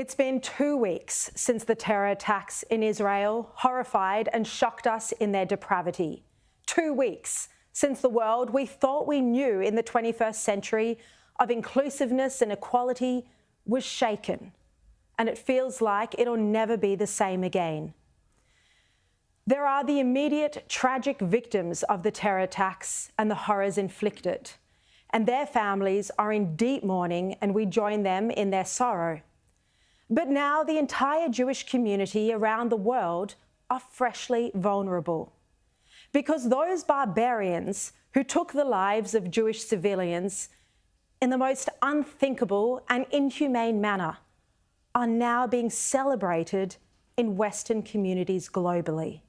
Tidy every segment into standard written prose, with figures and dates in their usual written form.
It's been 2 weeks since the terror attacks in Israel horrified and shocked us in their depravity. 2 weeks since the world we thought we knew in the 21st century of inclusiveness and equality was shaken, and it feels like it'll never be the same again. There are the immediate tragic victims of the terror attacks and the horrors inflicted, and their families are in deep mourning, and we join them in their sorrow. But now the entire Jewish community around the world are freshly vulnerable, because those barbarians who took the lives of Jewish civilians in the most unthinkable and inhumane manner are now being celebrated in Western communities globally.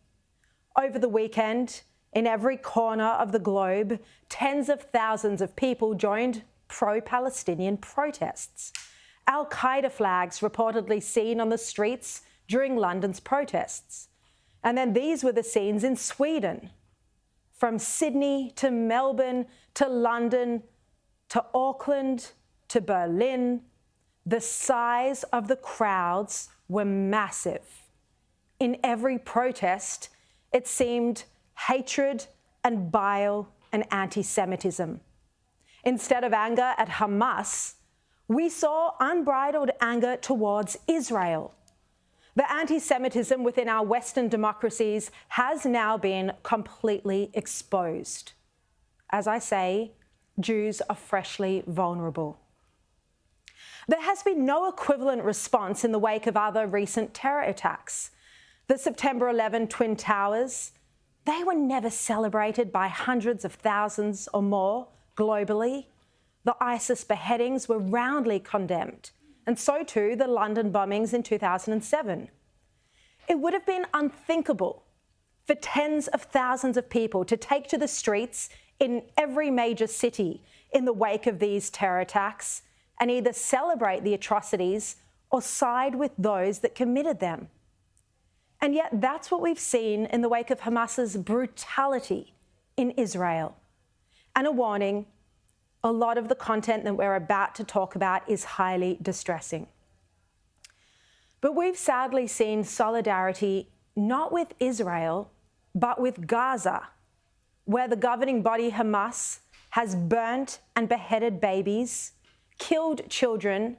Over the weekend, in every corner of the globe, tens of thousands of people joined pro-Palestinian protests. Al-Qaeda flags reportedly seen on the streets during London's protests. And then these were the scenes in Sweden. From Sydney to Melbourne to London to Auckland to Berlin, the size of the crowds were massive. In every protest, it seemed hatred and bile and anti-Semitism. Instead of anger at Hamas, we saw unbridled anger towards Israel. The anti-Semitism within our Western democracies has now been completely exposed. As I say, Jews are freshly vulnerable. There has been no equivalent response in the wake of other recent terror attacks. The September 11 Twin Towers, they were never celebrated by hundreds of thousands or more globally. The ISIS beheadings were roundly condemned, and so too the London bombings in 2007. It would have been unthinkable for tens of thousands of people to take to the streets in every major city in the wake of these terror attacks and either celebrate the atrocities or side with those that committed them. And yet that's what we've seen in the wake of Hamas's brutality in Israel. And a warning, a lot of the content that we're about to talk about is highly distressing. But we've sadly seen solidarity not with Israel, but with Gaza, where the governing body Hamas has burnt and beheaded babies, killed children,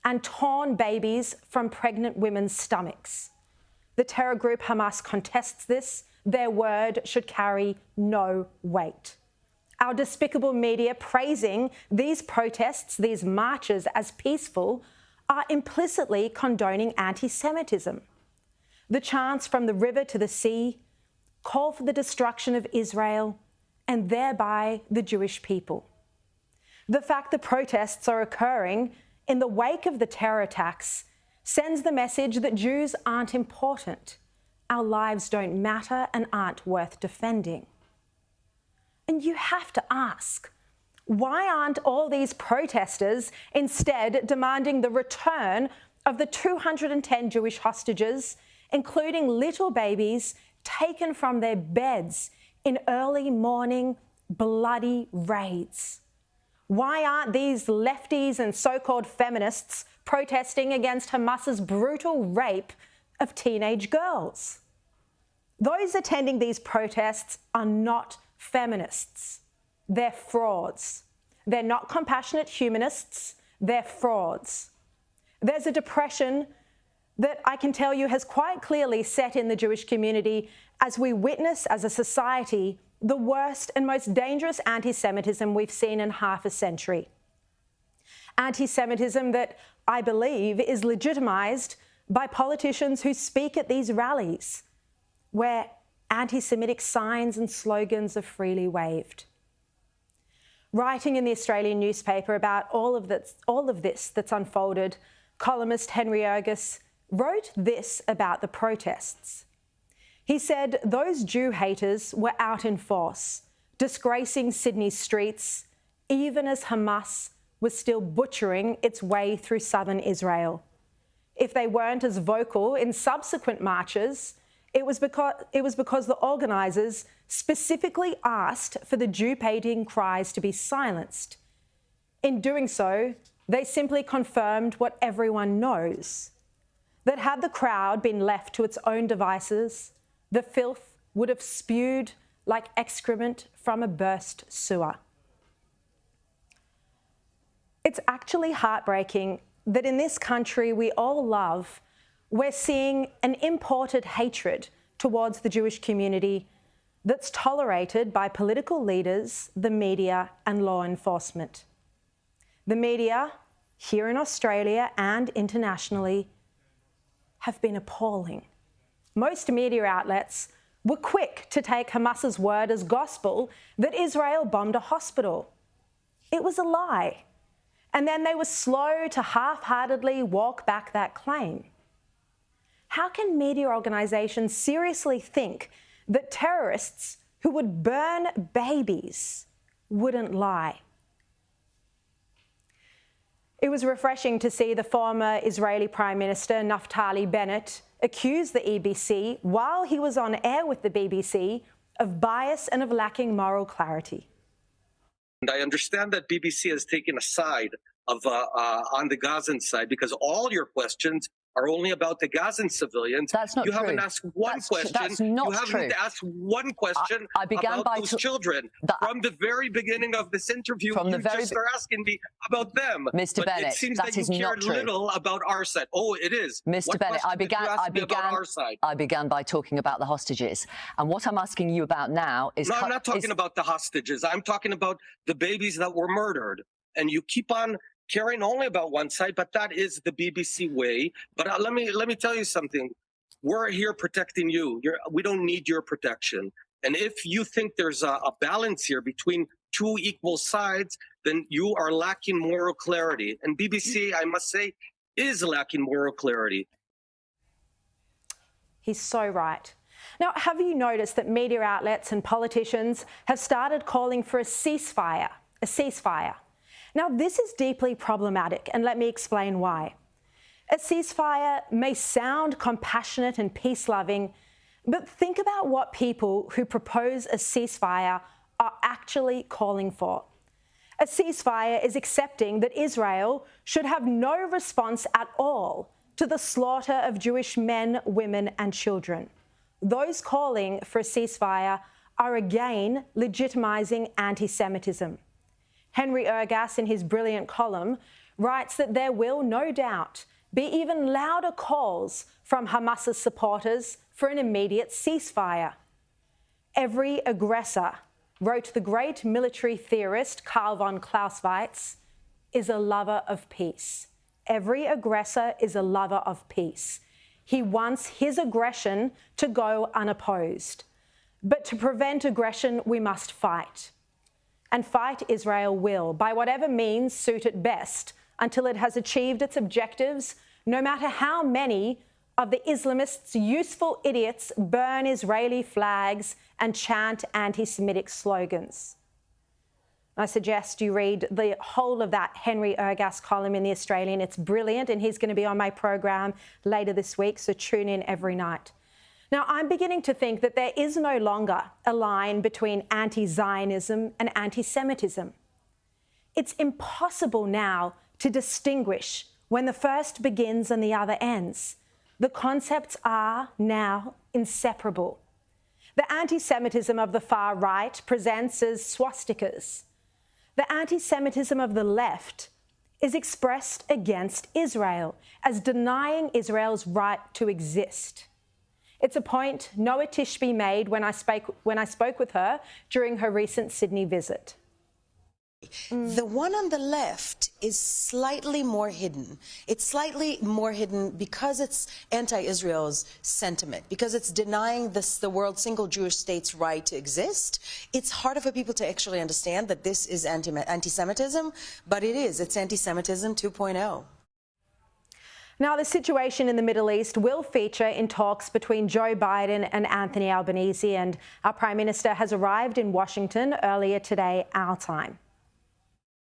and torn babies from pregnant women's stomachs. The terror group Hamas contests this. Their word should carry no weight. Our despicable media praising these protests, these marches as peaceful, are implicitly condoning anti-Semitism. The chants from the river to the sea call for the destruction of Israel and thereby the Jewish people. The fact the protests are occurring in the wake of the terror attacks sends the message that Jews aren't important, our lives don't matter and aren't worth defending. And you have to ask, why aren't all these protesters instead demanding the return of the 210 Jewish hostages, including little babies taken from their beds in early morning bloody raids? Why aren't these lefties and so-called feminists protesting against Hamas's brutal rape of teenage girls? Those attending these protests are not feminists. They're frauds. They're not compassionate humanists. They're frauds. There's a depression that I can tell you has quite clearly set in the Jewish community as we witness as a society the worst and most dangerous anti-Semitism we've seen in half a century. Anti-Semitism that I believe is legitimised by politicians who speak at these rallies, where anti-Semitic signs and slogans are freely waved. Writing in the Australian newspaper about all of this that's unfolded, columnist Henry Ergus wrote this about the protests. He said those Jew haters were out in force, disgracing Sydney's streets, even as Hamas was still butchering its way through southern Israel. If they weren't as vocal in subsequent marches, it was because the organisers specifically asked for the Jew-hating cries to be silenced. In doing so, They simply confirmed what everyone knows, that had the crowd been left to its own devices, the filth would have spewed like excrement from a burst sewer. It's actually heartbreaking that in this country we all love, we're seeing an imported hatred towards the Jewish community that's tolerated by political leaders, the media and law enforcement. The media, here in Australia and internationally, have been appalling. Most media outlets were quick to take Hamas's word as gospel that Israel bombed a hospital. It was a lie. And then they were slow to half-heartedly walk back that claim. How can media organisations seriously think that terrorists who would burn babies wouldn't lie? It was refreshing to see the former Israeli Prime Minister Naftali Bennett accuse the EBC while he was on air with the BBC of bias and of lacking moral clarity. And I understand that BBC has taken a side of on the Gazan side because all your questions are only about the Gazan civilians. That's not you true. Haven't asked one question. That's not you haven't true. asked one question I began about by those children. From the very beginning of this interview, you just are asking me about them. Mr. But Bennett, it seems that that you is care not true. little about our side. Oh, it is. Mr. Bennett, I began by talking about the hostages. And what I'm asking you about now is... No, I'm not talking about the hostages. I'm talking about the babies that were murdered. And you keep on caring only about one side, but that is the BBC way. But let me tell you something. We're here protecting you. We don't need your protection. And if you think there's a balance here between two equal sides, then you are lacking moral clarity. And BBC, I must say, is lacking moral clarity. He's so right. Now, have you noticed that media outlets and politicians have started calling for a ceasefire? A ceasefire. Now, this is deeply problematic, and let me explain why. A ceasefire may sound compassionate and peace-loving, but think about what people who propose a ceasefire are actually calling for. A ceasefire is accepting that Israel should have no response at all to the slaughter of Jewish men, women and children. Those calling for a ceasefire are again legitimising anti-Semitism. Henry Ergas, in his brilliant column, writes that there will no doubt be even louder calls from Hamas's supporters for an immediate ceasefire. Every aggressor, wrote the great military theorist Karl von Clausewitz, is a lover of peace. Every aggressor is a lover of peace. He wants his aggression to go unopposed. But to prevent aggression, we must fight. And fight Israel will, by whatever means suit it best, until it has achieved its objectives, no matter how many of the Islamists' useful idiots burn Israeli flags and chant anti-Semitic slogans. I suggest you read the whole of that Henry Ergas column in The Australian. It's brilliant, and he's going to be on my program later this week, so tune in every night. Now, I'm beginning to think that there is no longer a line between anti-Zionism and anti-Semitism. It's impossible now to distinguish when the first begins and the other ends. The concepts are now inseparable. The anti-Semitism of the far right presents as swastikas. The anti-Semitism of the left is expressed against Israel as denying Israel's right to exist. It's a point Noa Tishby made when I spoke with her during her recent Sydney visit. The one on the left is slightly more hidden. It's slightly more hidden because it's anti-Israel's sentiment, because it's denying the world's single Jewish state's right to exist. It's harder for people to actually understand that this is anti-Semitism, but it is. It's anti-Semitism 2.0. Now, the situation in the Middle East will feature in talks between Joe Biden and Anthony Albanese, and our Prime Minister has arrived in Washington earlier today, our time.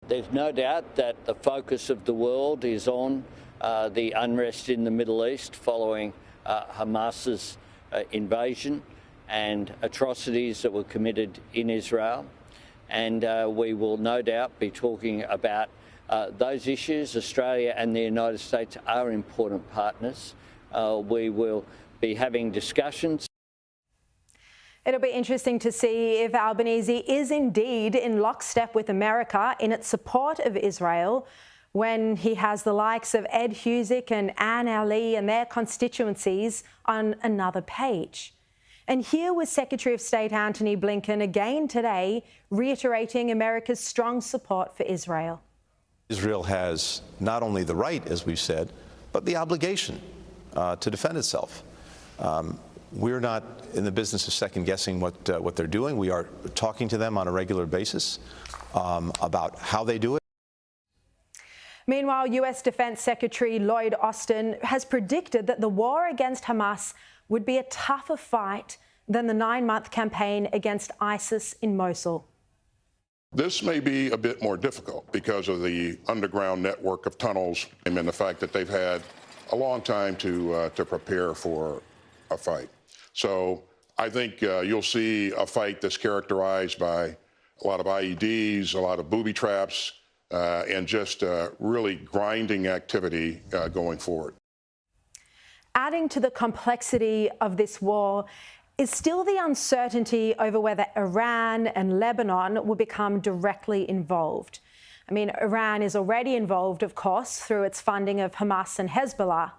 There's no doubt that the focus of the world is on the unrest in the Middle East following Hamas's invasion and atrocities that were committed in Israel. And we will no doubt be talking about those issues. Australia and the United States are important partners. We will be having discussions. It'll be interesting to see if Albanese is indeed in lockstep with America in its support of Israel when he has the likes of Ed Husic and Anne Ali and their constituencies on another page. And here was Secretary of State Antony Blinken again today, reiterating America's strong support for Israel. Israel has not only the right, as we've said, but the obligation to defend itself. We're not in the business of second-guessing what they're doing. We are talking to them on a regular basis about how they do it. Meanwhile, US Defense Secretary Lloyd Austin has predicted that the war against Hamas would be a tougher fight than the 9-month campaign against ISIS in Mosul. This may be a bit more difficult because of the underground network of tunnels and the fact that they've had a long time to prepare for a fight. So I think you'll see a fight that's characterized by a lot of IEDs, a lot of booby traps, and just really grinding activity going forward. Adding to the complexity of this war is still the uncertainty over whether Iran and Lebanon will become directly involved. I mean, Iran is already involved, of course, through its funding of Hamas and Hezbollah.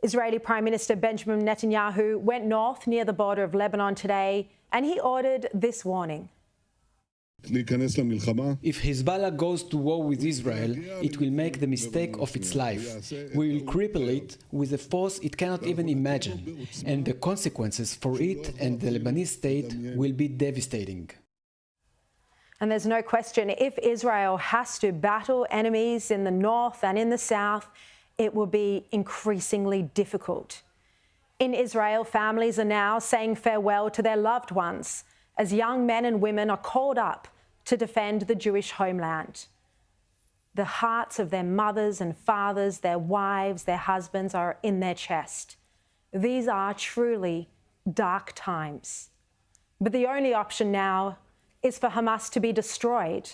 Israeli Prime Minister Benjamin Netanyahu went north near the border of Lebanon today, and he ordered this warning. If Hezbollah goes to war with Israel, it will make the mistake of its life. We will cripple it with a force it cannot even imagine, and the consequences for it and the Lebanese state will be devastating. And there's no question, if Israel has to battle enemies in the north and in the south, it will be increasingly difficult. In Israel, families are now saying farewell to their loved ones as young men and women are called up to defend the Jewish homeland. The hearts of their mothers and fathers, their wives, their husbands are in their chest. These are truly dark times. But the only option now is for Hamas to be destroyed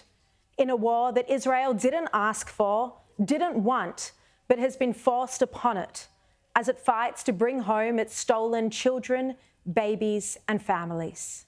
in a war that Israel didn't ask for, didn't want, but has been forced upon it as it fights to bring home its stolen children, babies and families.